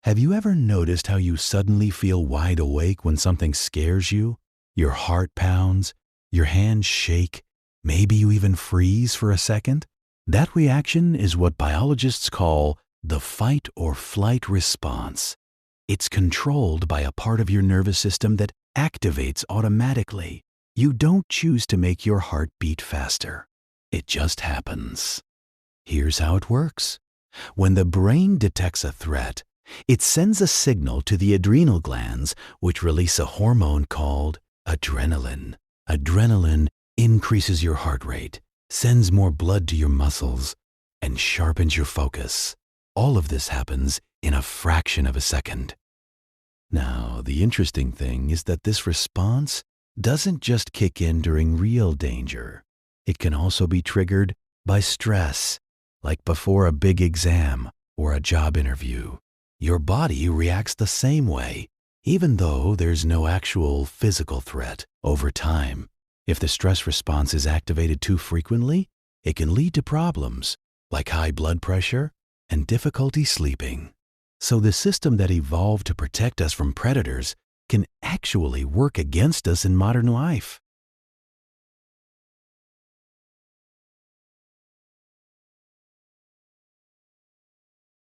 Have you ever noticed how you suddenly feel wide awake when something scares you? Your heart pounds, your hands shake, maybe you even freeze for a second? That reaction is what biologists call the fight or flight response. It's controlled by a part of your nervous system that activates automatically. You don't choose to make your heart beat faster. It just happens. Here's how it works. When the brain detects a threat, it sends a signal to the adrenal glands, which release a hormone called adrenaline. Adrenaline increases your heart rate, sends more blood to your muscles, and sharpens your focus. All of this happens in a fraction of a second. Now, the interesting thing is that this response doesn't just kick in during real danger. It can also be triggered by stress, like before a big exam or a job interview. Your body reacts the same way, even though there's no actual physical threat. Over time, if the stress response is activated too frequently, it can lead to problems like high blood pressure and difficulty sleeping. So the system that evolved to protect us from predators can actually work against us in modern life.